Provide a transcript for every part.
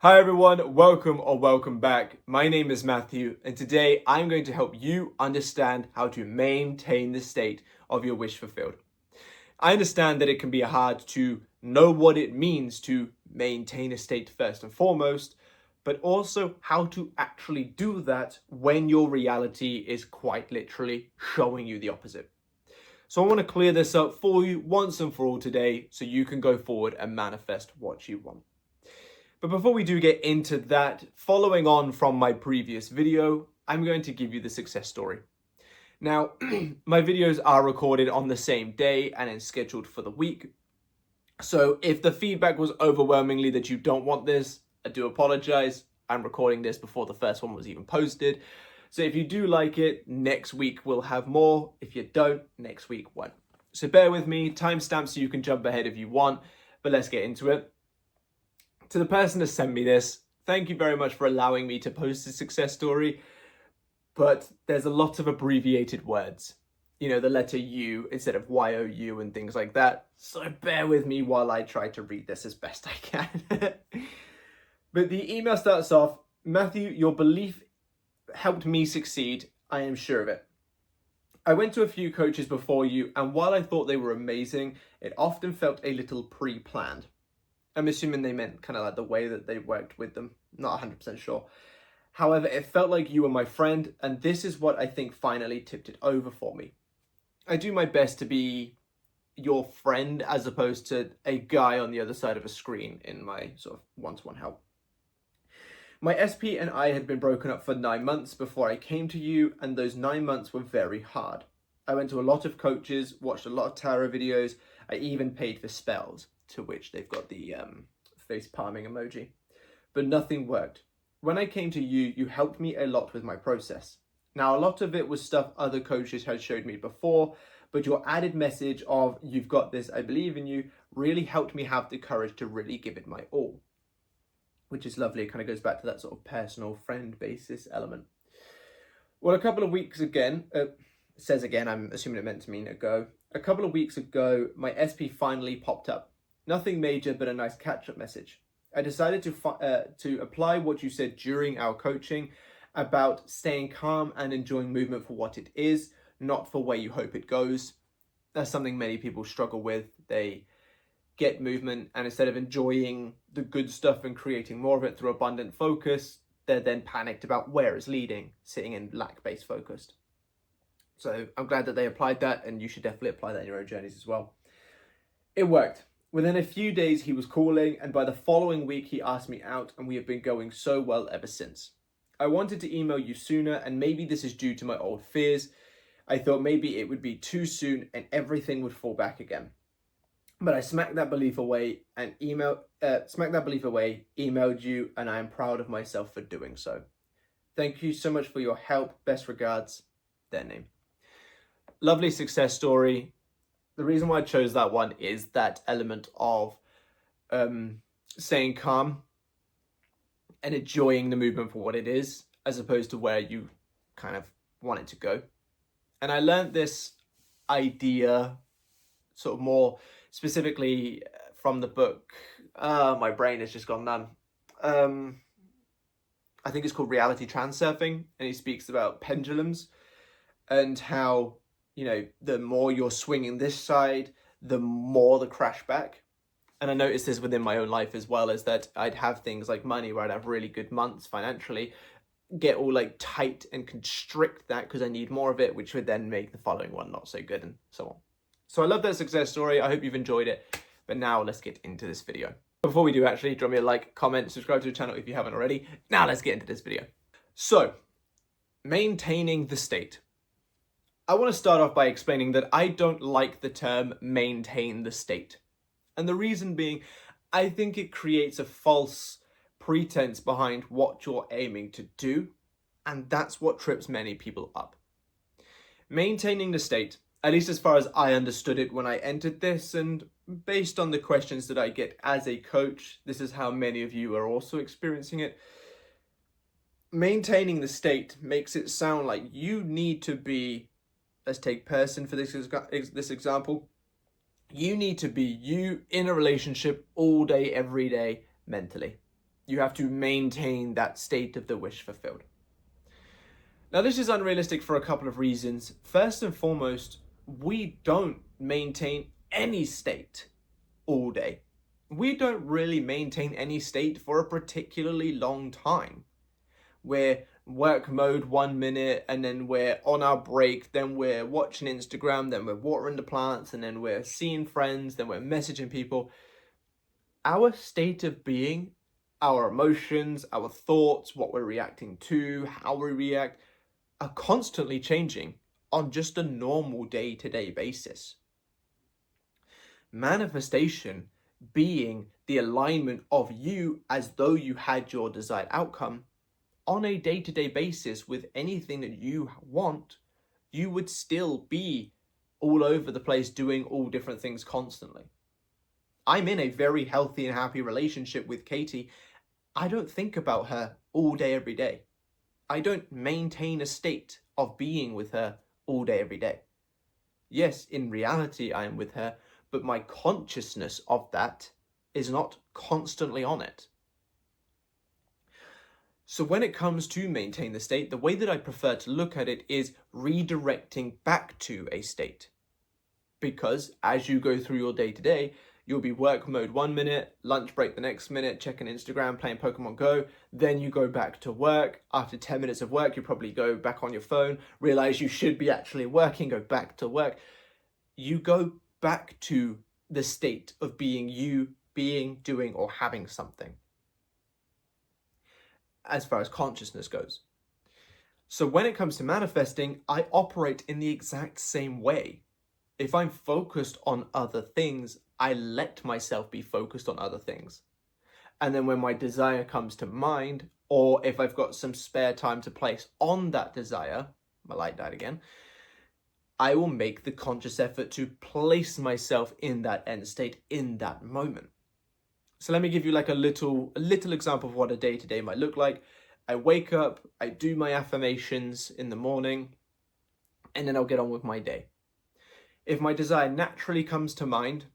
Hi everyone, welcome back. My name is Matthew and today I'm going to help you understand how to maintain the state of your wish fulfilled. I understand that it can be hard to know what it means to maintain a state first and foremost, but also how to actually do that when your reality is quite literally showing you the opposite. So I want to clear this up for you once and for all today so you can go forward and manifest what you want. But before we do get into that, following on from my previous video, I'm going to give you the success story. Now, my videos are recorded on the same day and it's scheduled for the week. So if the feedback was overwhelmingly that you don't want this, I do apologize. I'm recording this before the first one was even posted. So if you do like it, next week we'll have more. If you don't, next week won't. So bear with me, timestamp so you can jump ahead if you want, but let's get into it. To the person that sent me this, thank you very much for allowing me to post this success story, but there's a lot of abbreviated words. You know, the letter U instead of Y-O-U and things like that. So bear with me while I try to read this as best I can. But the email starts off, Matthew, your belief helped me succeed. I am sure of it. I went to a few coaches before you, and while I thought they were amazing, it often felt a little pre-planned. I'm assuming they meant kind of like the way that they worked with them. Not 100% sure. However, it felt like you were my friend, and this is what I think finally tipped it over for me. I do my best to be your friend as opposed to a guy on the other side of a screen in my sort of one-to-one help. My SP and I had been broken up for 9 months before I came to you, and those 9 months were very hard. I went to a lot of coaches, watched a lot of tarot videos, I even paid for spells, to which they've got the face palming emoji, but nothing worked. When I came to you, you helped me a lot with my process. Now, a lot of it was stuff other coaches had showed me before, but your added message of "you've got this, I believe in you" really helped me have the courage to really give it my all, which is lovely. It kind of goes back to that sort of personal friend basis element. Well, a couple of weeks again, says again, I'm assuming it meant to mean ago. A couple of weeks ago, my SP finally popped up. Nothing major, but a nice catch-up message. I decided to apply what you said during our coaching about staying calm and enjoying movement for what it is, not for where you hope it goes. That's something many people struggle with. They get movement, and instead of enjoying the good stuff and creating more of it through abundant focus, they're then panicked about where it's leading, sitting in lack-based focused. So I'm glad that they applied that, and you should definitely apply that in your own journeys as well. It worked. Within a few days, he was calling, and by the following week, he asked me out, and we have been going so well ever since. I wanted to email you sooner, and maybe this is due to my old fears. I thought maybe it would be too soon, and everything would fall back again. But I smacked that belief away, emailed you, and I am proud of myself for doing so. Thank you so much for your help. Best regards, their name. Lovely success story. The reason why I chose that one is that element of staying calm and enjoying the movement for what it is, as opposed to where you kind of want it to go. And I learned this idea sort of more specifically from the book. My brain has just gone numb. I think it's called Reality Transurfing, and he speaks about pendulums and how, you know, the more you're swinging this side, the more the crash back. And I noticed this within my own life as well, is that I'd have things like money where I'd have really good months financially, get all like tight and constrict that because I need more of it, which would then make the following one not so good and so on. So I love that success story. I hope you've enjoyed it. But now let's get into this video. Before we do, actually, drop me a like, comment, subscribe to the channel if you haven't already. Now let's get into this video. So, maintaining the state. I want to start off by explaining that I don't like the term maintain the state. And the reason being, I think it creates a false pretense behind what you're aiming to do. And that's what trips many people up. Maintaining the state, at least as far as I understood it when I entered this, and based on the questions that I get as a coach, this is how many of you are also experiencing it. Maintaining the state makes it sound like you need to be, let's take person for this example. You need to be you in a relationship all day, every day, mentally. You have to maintain that state of the wish fulfilled. Now, this is unrealistic for a couple of reasons. First and foremost, we don't maintain any state all day. We don't really maintain any state for a particularly long time. We're work mode 1 minute, and then we're on our break, then we're watching Instagram, then we're watering the plants, and then we're seeing friends, then we're messaging people. Our state of being, our emotions, our thoughts, what we're reacting to, how we react, are constantly changing on just a normal day-to-day basis. Manifestation being the alignment of you as though you had your desired outcome on a day-to-day basis with anything that you want, you would still be all over the place doing all different things constantly. I'm in a very healthy and happy relationship with Katie. I don't think about her all day, every day. I don't maintain a state of being with her all day, every day. Yes, in reality, I am with her, but my consciousness of that is not constantly on it. So when it comes to maintain the state, the way that I prefer to look at it is redirecting back to a state. Because as you go through your day-to-day, you'll be work mode 1 minute, lunch break the next minute, checking Instagram, playing Pokemon Go. Then you go back to work. After 10 minutes of work, you probably go back on your phone, realize you should be actually working, go back to work. You go back to the state of being you, being, doing, or having something, as far as consciousness goes. So when it comes to manifesting, I operate in the exact same way. If I'm focused on other things, I let myself be focused on other things. And then when my desire comes to mind, or if I've got some spare time to place on that desire, my light died again, I will make the conscious effort to place myself in that end state in that moment. So let me give you like a little example of what a day-to-day might look like. I wake up, I do my affirmations in the morning, and then I'll get on with my day. If my desire naturally comes to mind,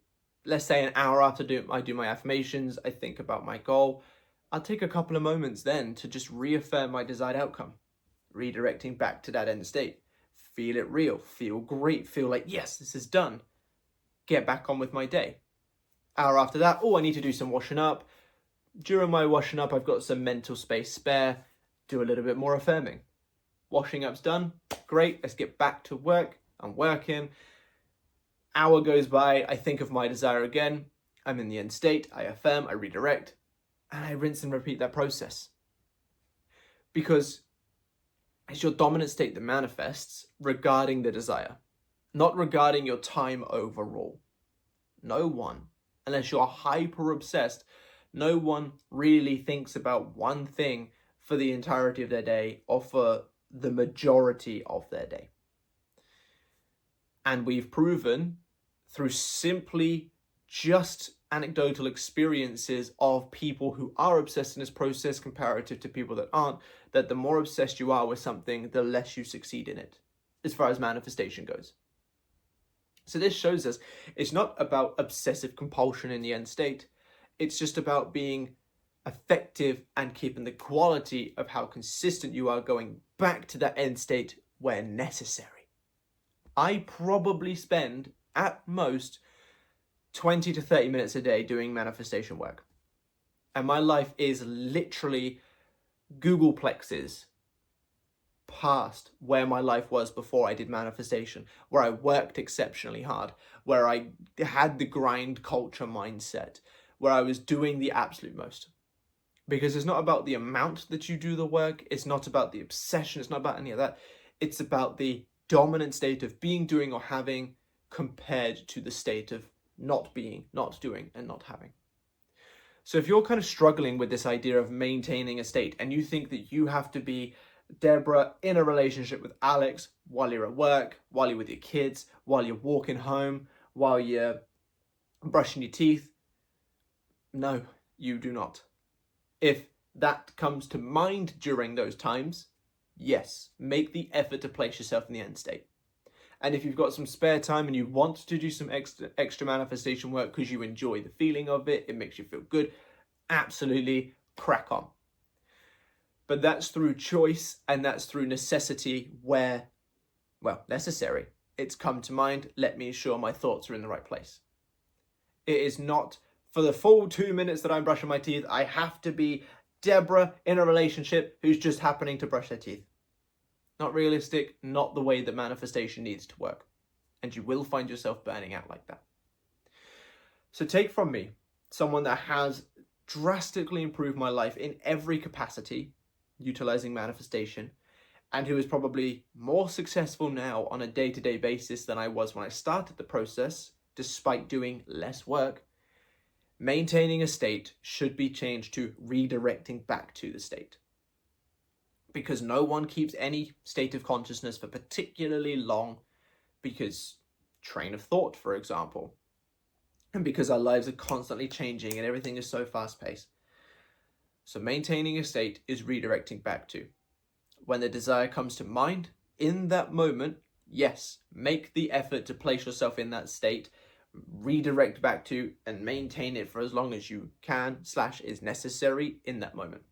let's say an hour after I do my affirmations, I think about my goal, I'll take a couple of moments then to just reaffirm my desired outcome, redirecting back to that end state. Feel it real, feel great, feel like, yes, this is done. Get back on with my day. Hour after that, I need to do some washing up. During my washing up, I've got some mental space spare. Do a little bit more affirming. Washing up's done. Great, let's get back to work. I'm working. Hour goes by, I think of my desire again. I'm in the end state, I affirm, I redirect, and I rinse and repeat that process. Because it's your dominant state that manifests regarding the desire, not regarding your time overall. No one, unless you're hyper obsessed, no one really thinks about one thing for the entirety of their day or for the majority of their day. And we've proven through simply just anecdotal experiences of people who are obsessed in this process comparative to people that aren't, that the more obsessed you are with something, the less you succeed in it, as far as manifestation goes. So this shows us it's not about obsessive compulsion in the end state. It's just about being effective and keeping the quality of how consistent you are going back to that end state where necessary. I probably spend at most 20 to 30 minutes a day doing manifestation work. And my life is literally Googleplexes past where my life was before I did manifestation, where I worked exceptionally hard, where I had the grind culture mindset, where I was doing the absolute most. Because it's not about the amount that you do the work, it's not about the obsession, it's not about any of that. It's about the dominant state of being, doing, or having compared to the state of not being, not doing, and not having. So if you're kind of struggling with this idea of maintaining a state and you think that you have to be Deborah in a relationship with Alex while you're at work, while you're with your kids, while you're walking home, while you're brushing your teeth, no, you do not. If that comes to mind during those times, yes, make the effort to place yourself in the end state. And if you've got some spare time and you want to do some extra manifestation work because you enjoy the feeling of it, it makes you feel good, absolutely crack on. But that's through choice and that's through necessity where, well, necessary. It's come to mind, let me ensure my thoughts are in the right place. It is not for the full 2 minutes that I'm brushing my teeth, I have to be Deborah in a relationship who's just happening to brush their teeth. Not realistic, not the way that manifestation needs to work. And you will find yourself burning out like that. So take from me, someone that has drastically improved my life in every capacity, utilizing manifestation, and who is probably more successful now on a day-to-day basis than I was when I started the process, despite doing less work. Maintaining a state should be changed to redirecting back to the state. Because no one keeps any state of consciousness for particularly long, because train of thought, for example, and because our lives are constantly changing and everything is so fast-paced. So maintaining a state is redirecting back to. When the desire comes to mind, in that moment, yes, make the effort to place yourself in that state, redirect back to and maintain it for as long as you can / is necessary in that moment.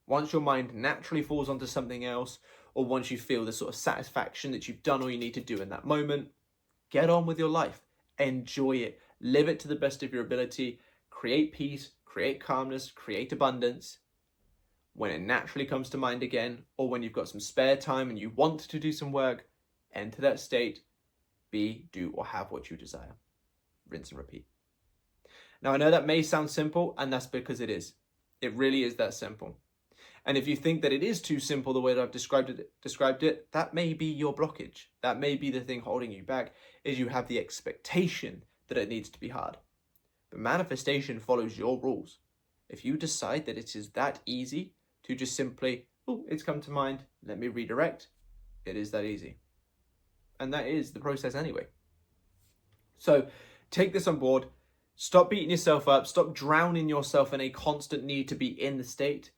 Once your mind naturally falls onto something else, or once you feel the sort of satisfaction that you've done all you need to do in that moment, get on with your life, enjoy it, live it to the best of your ability, create peace, create calmness, create abundance. When it naturally comes to mind again, or when you've got some spare time and you want to do some work, enter that state, be, do, or have what you desire. Rinse and repeat. Now, I know that may sound simple, and that's because it is. It really is that simple. And if you think that it is too simple the way that I've described it, that may be your blockage. That may be the thing holding you back, is you have the expectation that it needs to be hard. But manifestation follows your rules. If you decide that it is that easy to just simply, oh, it's come to mind, let me redirect, it is that easy. And that is the process anyway. So take this on board. Stop beating yourself up. Stop drowning yourself in a constant need to be in the state.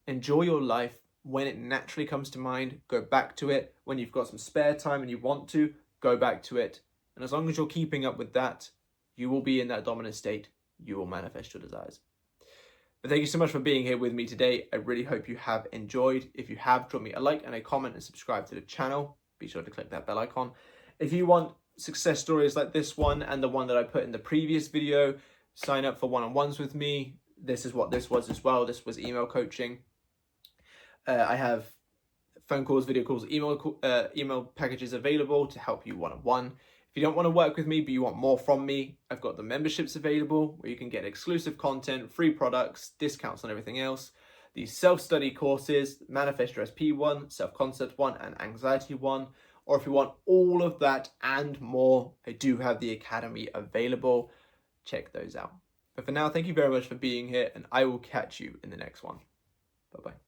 Enjoy your life. When it naturally comes to mind, go back to it. When you've got some spare time and you want to, go back to it. And as long as you're keeping up with that, you will be in that dominant state. You will manifest your desires. But thank you so much for being here with me today. I really hope you have enjoyed. If you have, drop me a like and a comment and subscribe to the channel. Be sure to click that bell icon. If you want success stories like this one and the one that I put in the previous video, sign up for one-on-ones with me. This is what this was as well. This was email coaching. I have phone calls, video calls, email packages available to help you one-on-one. If you don't want to work with me, but you want more from me, I've got the memberships available where you can get exclusive content, free products, discounts on everything else. The self-study courses, Manifest Your SP 1, Self-Concept 1, and Anxiety 1. Or if you want all of that and more, I do have the Academy available. Check those out. But for now, thank you very much for being here, and I will catch you in the next one. Bye-bye.